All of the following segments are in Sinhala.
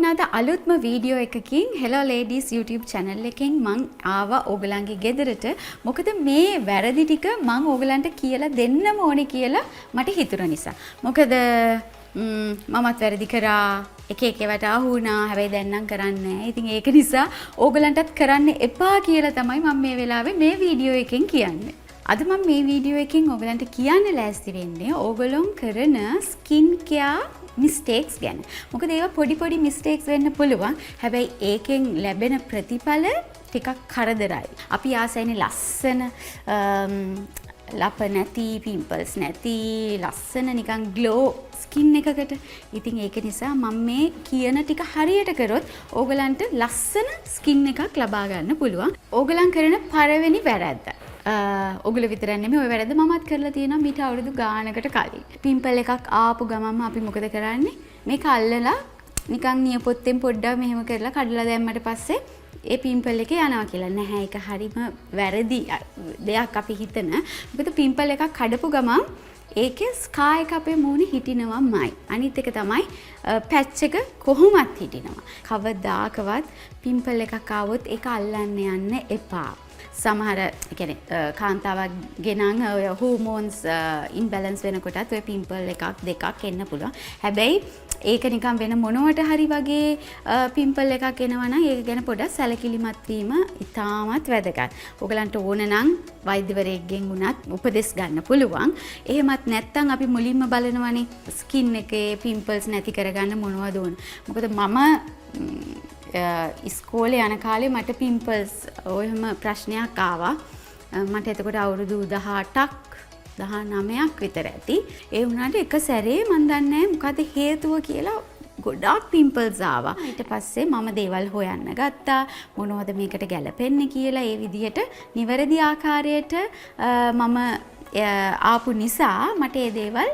ඔන්න අද අලුත්ම වීඩියෝ එකකින් Hello Ladies YouTube channel එකෙන් මං ආවා ඕගලන්ගේ ගෙදරට. මොකද මේ වැරදි ටික මං ඕගලන්ට කියලා දෙන්නම ඕනේ කියලා මට හිතුණ නිසා. මොකද මමත් වැරදි කරා එක ඒවට ආහු වුණා. හැබැයි දැන් නම් කරන්නේ නැහැ. ඉතින් ඒක නිසා ඕගලන්ටත් කරන්න එපා කියලා තමයි මම මේ වෙලාවේ මේ වීඩියෝ එකෙන් කියන්නේ. අද මම මේ වීඩියෝ එකෙන් ඕගලන්ට කියන්න ලෑස්ති වෙන්නේ ඕගලොන් කරන ස්කින් කෙයාර් මිස්ටේක්ස් ගැන. මොකද ඒවා පොඩි මිස්ටේක්ස් වෙන්න පුළුවන්. හැබැයි ඒකෙන් ලැබෙන ප්‍රතිඵල ටිකක් කරදරයි. අපි ආසයිනේ ලස්සන ලප නැති, පිම්පල්ස් නැති, ලස්සන නිකන් ග්ලෝ ස්කින් එකකට. ඉතින් ඒක නිසා මම මේ කියන ටික හරියට කරොත් ඕගලන්ට ලස්සන ස්කින් එකක් ලබා ගන්න පුළුවන්. ඕගලන් කරන පළවෙනි වැරද්ද. ඔගොල්ලෝ විතරක් නෙමෙයි ඔය වැරද්ද මමත් කරලා තියෙනවා මීට අවුරුදු ගානකට කලින්. පිම්පල් එකක් ආපු ගමන්ම අපි මොකද කරන්නේ? මේක අල්ලලා නිකන් නියපොත්තෙන් පොඩ්ඩක් මෙහෙම කරලා කඩලා දැම්මට පස්සේ ඒ පිම්පල් එක යනවා කියලා. නැහැ, ඒක හරිම වැරදි දෙයක් අපි හිතන. මොකද පිම්පල් එකක් කඩපු ගමන් ඒකේ ස්කා එක අපේ මූණේ හිටිනවමයි. අනිත් එක තමයි පැච් එක කොහොමත් හිටිනවා. කවදාකවත් පිම්පල් එකක් ආවොත් ඒක අල්ලන්න යන්න එපා. සමහර කාන්තාවක් ගෙනන් ඔය හෝමෝන්ස් ඉම්බැලන්ස් වෙනකොටත් ඔය පිම්පල් එකක් දෙකක් එන්න පුළුවන්. හැබැයි ඒක නිකන් වෙන මොනවට හරි වගේ පිම්පල් එකක් එනවා නම් ඒක ගැන පොඩ්ඩක් සැලකිලිමත් වීම ඉතාමත් වැදගත්. ඕගලන්ට ඕන නම් වෛද්‍යවරයෙක්ගෙන් උනත් උපදෙස් ගන්න පුළුවන්. එහෙමත් නැත්නම් අපි මුලින්ම බලනවානේ ස්කින් එකේ පිම්පල්ස් නැති කරගන්න මොනවද ඕන. මොකද මම ඉස්කෝලේ යන කාලේ මට පිම්පල්ස් ඔයම ප්‍රශ්නයක් ආවා. මට එතකොට අවුරුදු 18ක් 19ක් විතර ඇති. ඒ වුණාට එක සැරේ මන් දන්නේ මොකද හේතුව කියලා ගොඩාක් පිම්පල්ස් ආවා. ඊට පස්සේ මම දේවල් හොයන්න ගත්තා. මොනවද මේකට ගැලපෙන්නේ කියලා. ඒ විදිහට නිවැරදි ආකාරයට මම ආපු නිසා මට ඒ දේවල්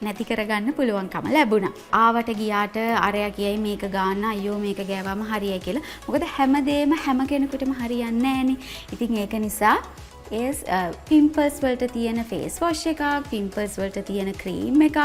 නැති කරගන්න පුළුවන්කම ලැබුණා. ආවට ගියාට අරයා කියයි මේක ගන්න අයියෝ මේක ගෑවම හරියයි කියලා. මොකද හැමදේම හැම කෙනෙකුටම හරියන්නේ නැහනේ. ඉතින් ඒක නිසා පිම්පල්ස් වලට තියෙන ෆේස් වොෂ් එකක්, පිම්පල්ස් වලට තියෙන ක්‍රීම් එකක්,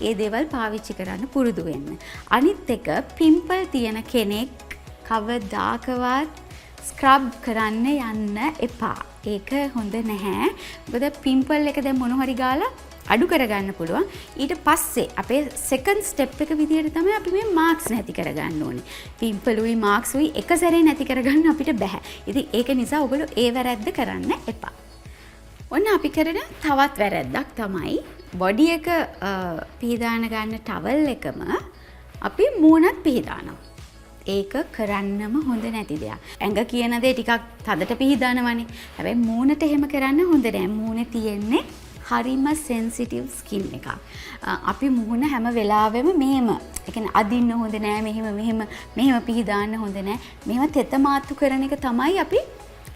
ඒ දේවල් පාවිච්චි කරන්න පුරුදු වෙන්න. අනිත් එක පිම්පල් තියෙන කෙනෙක් කවදාකවත් ස්ක්‍රබ් කරන්න යන්න එපා. ඒක හොඳ නැහැ. මොකද පිම්පල් එක දැන් මොන හරි ගාලා අඩු කරගන්න පුළුවන්. ඊට පස්සේ අපේ සෙකන්ඩ් ස්ටෙප් එක විදියට තමයි අපි මේ මාක්ස් නැති කරගන්න ඕනේ. පිම්පලුයි මාක්ස්ුයි එක සැරේ නැති කරගන්න අපිට බෑ. ඉතින් ඒක නිසා ඔයගොල්ලෝ ඒ වැරද්ද කරන්න එපා. ඔන්න අපි කරන තවත් වැරද්දක් තමයි බොඩි එක පිහදාන ගන්න ටවල් එකම අපි මූණත් පිහදානවා. ඒක කරන්නම හොඳ නැති දෙයක්. ඇඟ කියන දේ ටිකක් තදට පිහදානවනේ. හැබැයි මූණට එහෙම කරන්න හොඳ නෑ. මූණේ තියෙන්නේ හරිම සෙන්සිටිව් ස්කින් එකක්. අපි මුහුණ හැම වෙලාවෙම මෙහෙම, ඒ කියන්නේ අදින්න හොඳ නෑ, මෙහෙම පිහදාන්න හොඳ නෑ. මේව තෙත මාතු කරන එක තමයි අපි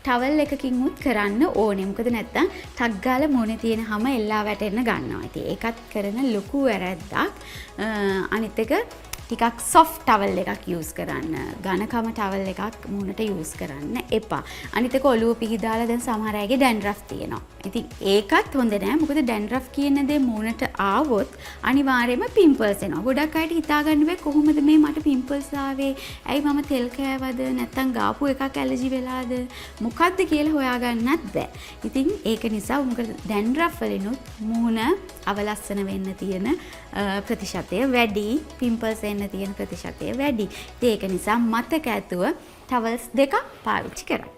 ටවල් එකකින් උත් කරන්න ඕනේ. මොකද නැත්තම් ටක් ගාලා මුහුණේ තියෙන හැම එල්ලා වැටෙන්න ගන්නවා. ඉතින් ඒකත් කරන ලොකු වැරැද්දක්. අනිත් එක ටිකක් soft towel එකක් use කරන්න. ඝනකම towel එකක් මූණට use කරන්න එපා. අනිත් එක ඔළුව පිහදාලා දැන් සමහර අයගේ dandruff තියෙනවා. ඉතින් ඒකත් හොඳ නෑ. මොකද dandruff කියන දේ මූණට ආවොත් අනිවාර්යයෙන්ම pimples එනවා. ගොඩක් අයට හිතා ගන්න බෑ කොහොමද මේ මට pimples ආවේ? ඇයි මම තෙල් කෑවද? නැත්තම් ගාපු එකක් ඇලර්ජි වෙලාද? මොකද්ද කියලා හොයාගන්නත් බෑ. ඉතින් ඒක නිසා මොකද dandruff වලිනුත් මූණ අවලස්සන වෙන්න තියෙන ප්‍රතිශතය වැඩි. pimples තියෙන ප්‍රතිශතය වැඩි. ඒක නිසා මතක ඇතුව ටවල්ස් දෙකක් පාවිච්චි කරන්න.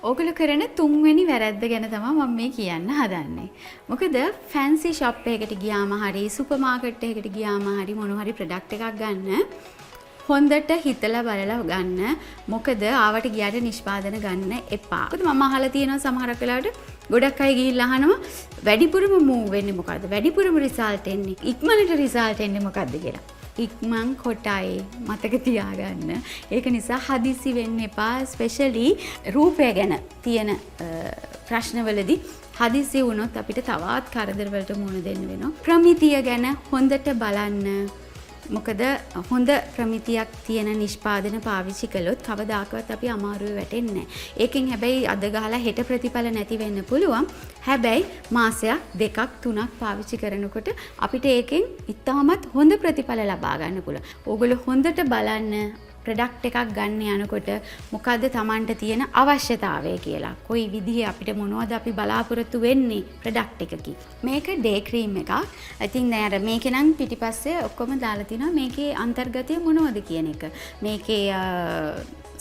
ඕගොල්ලෝ කරන තුන්වෙනි වැරද්ද ගැන තමයි මම මේ කියන්න හදන්නේ. මොකද ෆැන්සි ෂොප් එකකට ගියාම හරි සුපර් මාකට් එකකට ගියාම හරි මොන හරි ප්‍රොඩක්ට් එකක් ගන්න හොඳට හිතලා බලලා ගන්න. මොකද ආවට ගියාට නිෂ්පාදන ගන්න එපා. මොකද මම අහලා තියෙනවා සමහරක් වෙලාවට ගොඩක් අය ගිහිල්ලා අහනවා වැඩිපුරම මූව් වෙන්නේ මොකද්ද? වැඩිපුරම රිසල්ට් එන්නේ ඉක්මනට රිසල්ට් එන්නේ මොකද්ද කියලා. ඉක්මන් කොටයි මතක තියාගන්න. ඒක නිසා හදිසි වෙන්න එපා. ස්පෙෂලි රූපය ගැන තියෙන ප්‍රශ්නවලදී හදිසි වුණොත් අපිට තවත් කරදර වලට මුහුණ දෙන්න වෙනවා. ප්‍රමිතිය ගැන හොඳට බලන්න. මොකද හොඳ ප්‍රමිතියක් තියෙන නිෂ්පාදන පාවිච්චි කළොත් කවදාකවත් අපි අමාරුවේ වැටෙන්නේ නැහැ. ඒකෙන් හැබැයි අද ගහලා හෙට ප්‍රතිඵල නැති වෙන්න පුළුවන්. හැබැයි මාසයක් දෙකක් තුනක් පාවිච්චි කරනකොට අපිට ඒකෙන් ඉතාමත් හොඳ ප්‍රතිඵල ලබා ගන්න පුළුවන්. ඕගොල්ලෝ හොඳට බලන්න ප්‍රොඩක්ට් එකක් ගන්න යනකොට මොකද්ද Tamanට තියෙන අවශ්‍යතාවය කියලා. කොයි විදිහේ අපිට මොනවද අපි බලාපොරොත්තු වෙන්නේ ප්‍රොඩක්ට් එකකින්. මේක ඩේ ක්‍රීම් එකක්. ඉතින් දැන් අර මේකේ නම් පිටිපස්සේ ඔක්කොම දාලා තිනවා මේකේ අන්තර්ගතය මොනවද කියන එක. මේකේ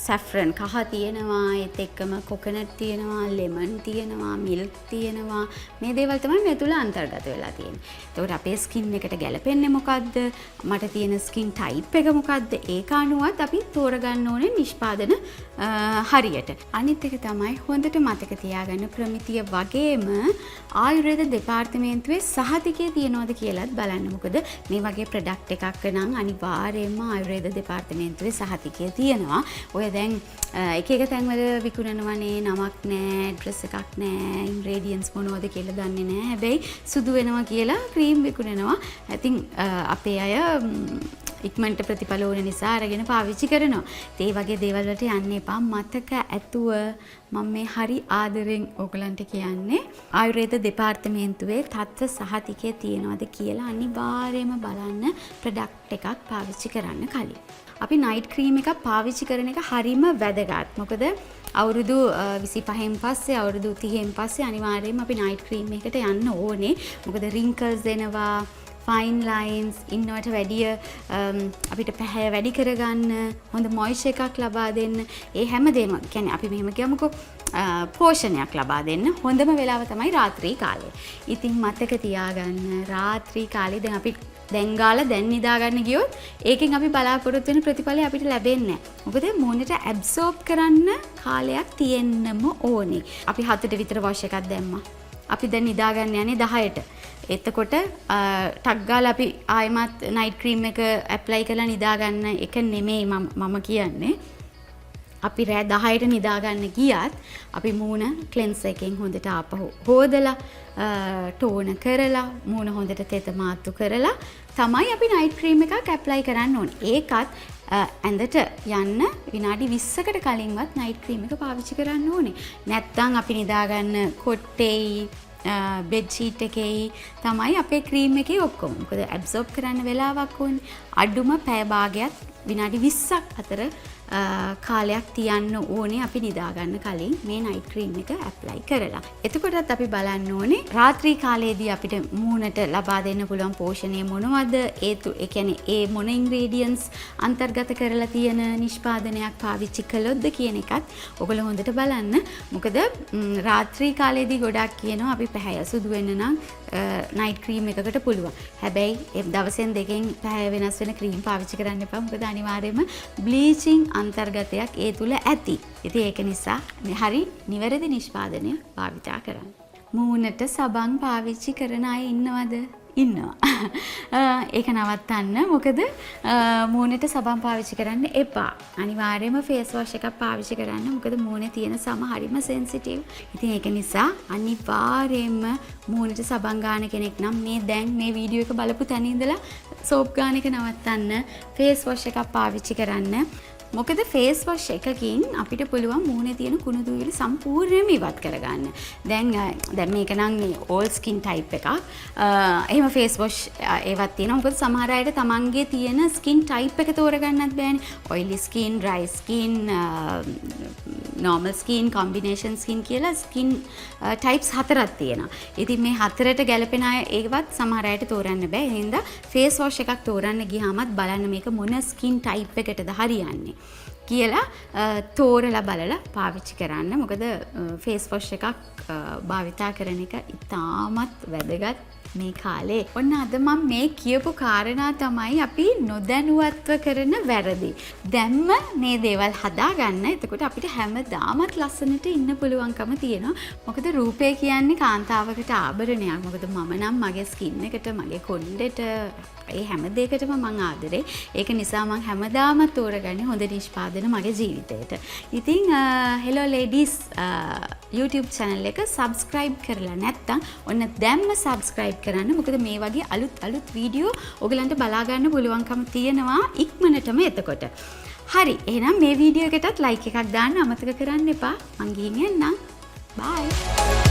සැෆ්‍රන් කහ තියෙනවා, ඒත් එක්කම කොකනට් තියෙනවා, ලෙමන් තියෙනවා, මිල්ක් තියෙනවා. මේ දේවල් තමයි මේ තුල අන්තර්ගත වෙලා තියෙන්නේ. ඒකට අපේ ස්කින් එකට ගැලපෙන්නේ මොකද්ද? මට තියෙන ස්කින් ටයිප් එක මොකද්ද? ඒක අනුවත් අපි තෝරගන්න ඕනේ නිෂ්පාදන හරියට. අනිත් එක තමයි හොඳට මතක තියාගන්න ප්‍රමිතිය වගේම ආයුර්වේද දෙපාර්තමේන්තුවේ සහතිකය තියනවද කියලාත් බලන්න. මොකද මේ වගේ ප්‍රොඩක්ට් එකක් නම් අනිවාර්යයෙන්ම ආයුර්වේද දෙපාර්තමේන්තුවේ සහතිකය තියෙනවා. ඔය දැන් එක එක තැන්වල විකුණනවනේ නමක් නෑ, ඇඩ්‍රස් එකක් නෑ, ඉන්ග්‍රේඩියන්ට්ස් මොනවද කියලා දන්නේ නෑ. හැබැයි සුදු වෙනවා කියලා ක්‍රීම් විකුණනවා. ඉතින් අපේ අය ඉක්මනට ප්‍රතිඵල ඕන නිසා අරගෙන පාවිච්චි කරනවා. ඒ වගේ දේවල් වලට යන්න එපා. මතක ඇතුව මම මේ හරි ආදරෙන් ඔයගලන්ට කියන්නේ ආයුර්වේද දෙපාර්තමේන්තුවේ තත්ත්ව සහතිකය තියනවාද කියලා අනිවාර්යයෙන්ම බලන්න ප්‍රොඩක්ට් එකක් පාවිච්චි කරන්න කලින්. අපි නයිට් ක්‍රීම් එකක් පාවිච්චි කරන එක හරිම වැදගත්. මොකද අවුරුදු 25න් පස්සේ අවුරුදු 30න් පස්සේ අනිවාර්යයෙන්ම අපි නයිට් ක්‍රීම් එකකට යන්න ඕනේ. මොකද රින්කල්ස් එනවා, ෆයින් ලයින්ස් ඉන්නවට වැඩිය අපිට පැහැය වැඩි කරගන්න, හොඳ මොයිස්චර් එකක් ලබා දෙන්න, ඒ හැමදේම කියන්නේ අපි මෙහෙම කියමුකෝ පෝෂණයක් ලබා දෙන්න හොඳම වෙලාව තමයි රාත්‍රී කාලය. ඉතින් මතක තියාගන්න රාත්‍රී කාලේ දැන් අපි දැන් ගාලා දැන් නිදා ගන්න ගියොත් ඒකෙන් අපි බලාපොරොත්තු වෙන ප්‍රතිඵලය අපිට ලැබෙන්නේ නැහැ. මොකද මූණට ඇබ්සෝබ් කරන්න කාලයක් තියෙන්නම ඕනේ. අපි 7ට විතර වොෂ් එකක් දැම්මා. අපි දැන් නිදා ගන්න යන්නේ 10ට. එතකොට ටක් ගාලා අපි ආයෙමත් නයිට් ක්‍රීම් එක ඇප්ලයි කරලා නිදා ගන්න එක නෙමෙයි මම කියන්නේ. අපි රෑ 10ට නිදා ගන්න ගියත් අපි මූණ ක්ලෙන්සර් එකෙන් හොඳට ආපහු හොදලා ටෝන කරලා මූණ හොඳට තෙත මාත්තු කරලා තමයි අපි නයිට් ක්‍රීම් එකක් ඇප්ලයි කරන්න ඕනේ. ඒකත් ඇඳට යන්න විනාඩි 20කට කලින්වත් නයිට් ක්‍රීම් එක පාවිච්චි කරන්න ඕනේ. නැත්නම් අපි නිදාගන්න කොට්ටේයි බෙඩ් ෂීට් එකේ තමයි අපේ ක්‍රීම් එකේ ඔක්කොම. මොකද ඇබ්සෝබ් කරන්න වෙලාවක් ඕනේ. අඩුම පැය භාගයක් විනාඩි 20ක් අතර කාලයක් තියන්න ඕනේ අපි නිදා ගන්න කලින් මේ නයිට් ක්‍රීම් එක ඇප්ලයි කරලා. එතකොටත් අපි බලන්න ඕනේ රාත්‍රී කාලයේදී අපිට මූණට ලබා දෙන්න පුළුවන් පෝෂණය මොනවද? ඒ කියන්නේ ඒ මොන ඉන්ග්‍රේඩියන්ට්ස් අන්තර්ගත කරලා තියෙන නිෂ්පාදනයක් පාවිච්චි කළොත්ද කියන එකත් ඔයගොල්ලෝ හොඳට බලන්න. මොකද රාත්‍රී කාලයේදී ගොඩක් කියනවා අපි පැහැය සුදු වෙන්න නම් නයිට් ක්‍රීම් එකකට පුළුවන්. හැබැයි දවසෙන් දෙකෙන් පැහැය වෙනස් වෙන ක්‍රීම් පාවිච්චි කරන්න එපා. මොකද අනිවාර්යයෙන්ම බ්ලීචිං අන්තර්ගතයක් ඒ තුල ඇති. ඉතින් ඒක නිසා හරි නිවැරදි නිෂ්පාදනය භාවිතා කරන්න. මූණට සබන් පාවිච්චි කරන අය ඉන්නවද? ඉන්නවා. ඒක නවත්තන්න. මොකද මූණට සබන් පාවිච්චි කරන්න එපා. අනිවාර්යයෙන්ම ෆේස් වොෂ් එකක් පාවිච්චි කරන්න. මොකද මූණේ තියෙන සම හරිම සෙන්සිටිව්. ඉතින් ඒක නිසා අනිවාර්යයෙන්ම මූණට සබන් ගන්න කෙනෙක් නම් මේ දැන් මේ වීඩියෝ එක බලපු තැන ඉඳලා සෝප් ගන්න එක නවත්තන්න. ෆේස් වොෂ් එකක් පාවිච්චි කරන්න. මොකද ෆේස් වොෂ් එකකින් අපිට පුළුවන් මූණේ තියෙන කුණු දුවිලි සම්පූර්ණයෙන්ම ඉවත් කරගන්න. දැන් මේක නම් ඕල් ස්කින් ටයිප් එකක්. එහෙම ෆේස් වොෂ් ඒවත් තියෙනවා. මොකද සමහර අයට තමන්ගේ තියෙන ස්කින් ටයිප් එක තෝරගන්නත් බෑනේ. Oily skin, dry skin, normal skin, combination skin කියලා ස්කින් ටයිප්ස් 4ක් තියෙනවා. ඉතින් මේ 4ට ගැලපෙන අය ඒවත් සමහර අයට තෝරන්න බෑ. ඒ හින්දා ෆේස් වොෂ් එකක් තෝරන්න ගියාමත් බලන්න මේක මොන ස්කින් ටයිප් එකටද හරියන්නේ කියලා තෝරලා බලලා පාවිච්චි කරන්න. මොකද ෆේස් වොෂ් එකක් භාවිතා කරන එක ඉතාමත් වැදගත් මේ කාලේ. ඔන්න අද මම මේ කියපු කාරණා තමයි අපි නොදැනුවත්ව කරන වැරදි. දැම්ම මේ දේවල් හදාගන්න. එතකොට අපිට හැමදාමත් ලස්සනට ඉන්න පුළුවන්කම තියෙනවා. මොකද රූපය කියන්නේ කාන්තාවකට ආභරණයක්. මොකද මම නම් මගේ ස්කින් එකට, මගේ කොණ්ඩෙට, ඒ හැම දෙයකටම මං ආදරේ. ඒක නිසා මං හැමදාම තෝරගන්නේ හොඳ නිෂ්පාදන මගේ ජීවිතේට. ඉතින් hello ladies YouTube channel එක subscribe කරලා නැත්නම් ඔන්න දැම්ම subscribe කරන්න. මොකද මේ වගේ අලුත් වීඩියෝ ඔයගලන්ට බලා ගන්න පුළුවන්කම තියෙනවා ඉක්මනටම එතකොට. හරි. එහෙනම් මේ වීඩියෝ එකටත් ලයික් එකක් දාන්න අමතක කරන්න එපා. මං ගිහින් එන්නම්. බයි.